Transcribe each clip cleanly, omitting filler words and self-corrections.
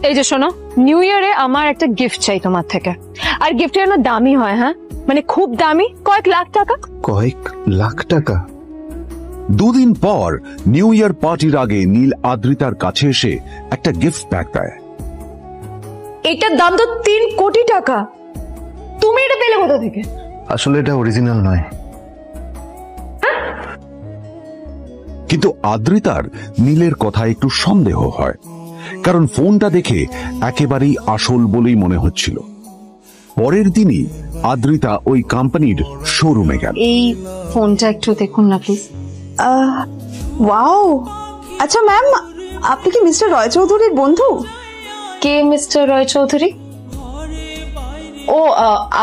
এই যে শোনো, নিউ ইয়ারে আমার একটা গিফট চাই তোমার থেকে। আর গিফট যেন দামি হয়, হ্যাঁ মানে খুব দামি, কয়েক লাখ টাকা। কয়েক লাখ টাকা? দুদিন পর নিউ ইয়ার পার্টির আগে নীল আদ্রিতার কাছে এসে একটা গিফট প্যাক দেয়। এটার দাম তো 3 কোটি টাকা। তুমি এটা পেলে কোথা থেকে? আসলে এটা অরিজিনাল নয়। কিন্তু আদ্রিতার নীলের কথা একটু সন্দেহ হয়, কারণ ফোনটা দেখে একেবারেই আসল বলেই মনে হচ্ছিল। পরের দিনই আদ্রিতা ওই কোম্পানির শোরুমে গেল। এই ফোনটা একটু দেখুন না প্লিজ। ওয়াও, আচ্ছা ম্যাম, আপনি কি মিস্টার রয় চৌধুরীর বন্ধু? কে মিস্টার রয় চৌধুরী? ও,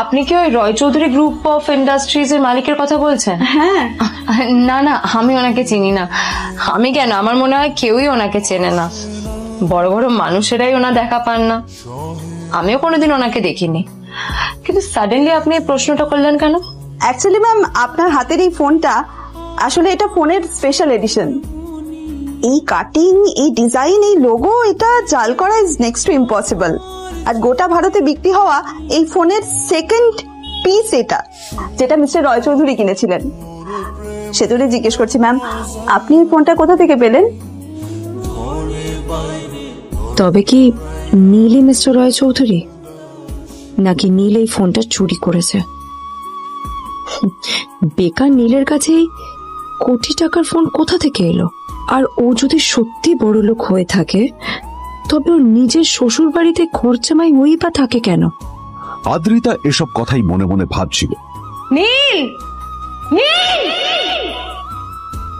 আপনি কি ওই রয় চৌধুরী গ্রুপ অফ ইন্ডাস্ট্রিজ এর মালিকের কথা বলছেন? হ্যাঁ। না না, আমি ওনাকে চিনি না। আমি কেন, আমার মনে হয় কেউই ওনাকে চেনে না। বড় বড় মানুষেরাই ওনা দেখা পান না। আমিও কোনোদিন ওনাকে দেখিনি, কিন্তু সাডেনলি আপনি এই প্রশ্নটা করলেন কেন? অ্যাকচুয়ালি ম্যাম, আপনার হাতের এই ফোনটা আসলে এটা ফোনের স্পেশাল এডিশন। এই কাটিং, এই ডিজাইন, এই লোগো, এটা জাল করা ইজ নেক্সট টু ইম্পসিবল। আর গোটা ভারতে বিক্রি হওয়া এই ফোনের সেকেন্ড পিস এটা, যেটা মিস্টার রয় চৌধুরী কিনেছিলেন। সেজন্য জিজ্ঞেস করছি ম্যাম, আপনি এই ফোনটা কোথা থেকে পেলেন? তবে কি নীলই মিস্টার রয় চৌধুরী, নাকি নীল এই ফোনটা চুরি করেছে? বেকার নীলের কাছে কোটি টাকার ফোন কোথা থেকে এলো? আর ও যদি সত্যি বড় লোক হয়ে থাকে, তবে ওর নিজের শ্বশুর বাড়িতে খরচামাই ওই বা থাকে কেন? আদ্রিতা এসব কথাই মনে মনে ভাবছিল। নীল, নীল!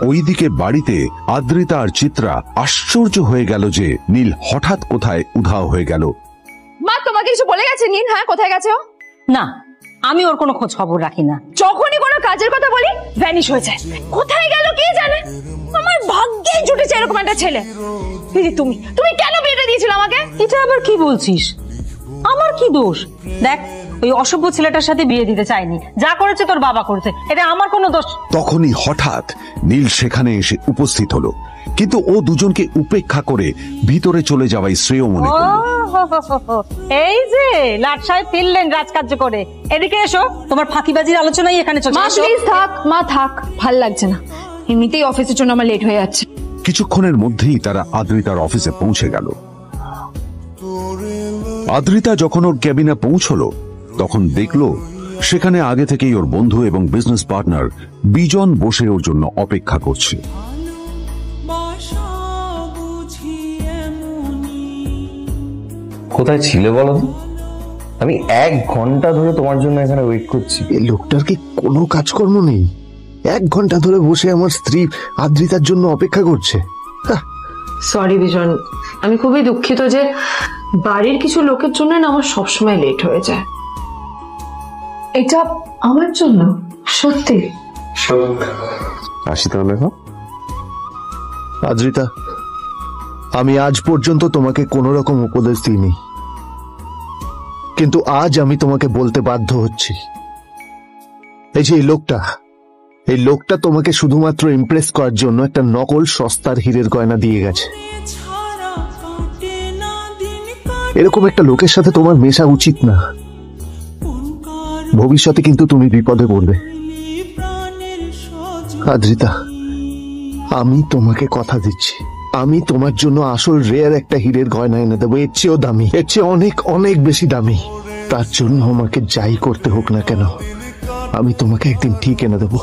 ওইদিকে বাড়িতে আদ্রিতা আর চিত্রা আশ্চর্য হয়ে গেল যে নীল হঠাৎ কোথায় উধাও হয়ে গেল। মা, তোমাকে কিছু বলে গেছে নীল? হ্যাঁ, কোথায় গেছে ও? না, আমি ওর কোনো খোঁজ খবর রাখি না। যখনই কোনো কাজের কথা বলি ভ্যানিশ হয়ে যায়। কোথায় গেল কে জানে। আমার ভাগ্যেই জুটেছে এরকম একটা ছেলে। দিদি, তুমি তুমি কেন বিয়েটা দিয়েছিল আমাকে? এটা আবার কি বলছিস? আমার কি দোষ? দেখ, ওই অসভ্য ছেলেটার সাথে বিয়ে দিতে চাইনি। যা করেছে তোর বাবা করেছে, এটা আমার কোনো দোষ। তখনই হঠাৎ নীল সেখানে এসে উপস্থিত হলো, কিন্তু ও দুজনকে উপেক্ষা করে ভিতরে চলে যাওয়াই শ্রেয় মনে করল। এই যে লাট সাহেব ফিরলেন রাজকার্য করে। এদিকে এসো, তোমার ফাঁকিবাজির আলোচনাই এখানে চলছে। মা প্লিজ থাক, মা থাক, ভাল লাগছে না। এমনিতেই অফিসের জন্য আমার লেট হয়ে যাচ্ছে। কিছুক্ষণের মধ্যেই তারা আদ্রিতার অফিসে পৌঁছে গেল। আদ্রিতা যখন ওর ক্যাবিনে পৌঁছলো, তখন দেখলো সেখানে আগে থেকেই ওর বন্ধু এবং বিজনেস পার্টনার বিজন বসে ওর জন্য অপেক্ষা করছে। কোথায় ছিলে বলো তো? আমি 1 ঘন্টা ধরে তোমার জন্য এখানে ওয়েট করছি। এই লোকটার কি কোনো কাজকর্ম নেই? 1 ঘন্টা ধরে বসে আমার স্ত্রী আদ্রিতার জন্য অপেক্ষা করছে। সরি বিজন, আমি খুবই দুঃখিত যে বাড়ির কিছু লোকের জন্য না আমার সবসময় লেট হয়ে যায়। এটা আমার জন্য সত্যি। আসি তাহলে। আদ্রিতা, আমি আজ পর্যন্ত তোমাকে কোনো রকম উপদেশ দিইনি, কিন্তু আজ আমি তোমাকে বলতে বাধ্য হচ্ছি। এই যে এই লোকটা তোমাকে শুধুমাত্র ইমপ্রেস করার জন্য একটা নকল সস্তার হীরের গয়না দিয়ে গেছে। এরকম একটা লোকের সাথে তোমার মেশা উচিত না। ভবিষ্যতে কিন্তু তুমি বিপদে পড়বে। আদ্রিতা, আমি তোমাকে কথা দিচ্ছি, আমি তোমার জন্য আসল রেয়ার একটা হীরের গয়না এনে দেবো। এর চেয়েও দামি, এর চেয়ে অনেক অনেক বেশি দামি। তার জন্য আমাকে যাই করতে হোক না কেন, আমি তোমাকে একদিন ঠিক এনে দেবো।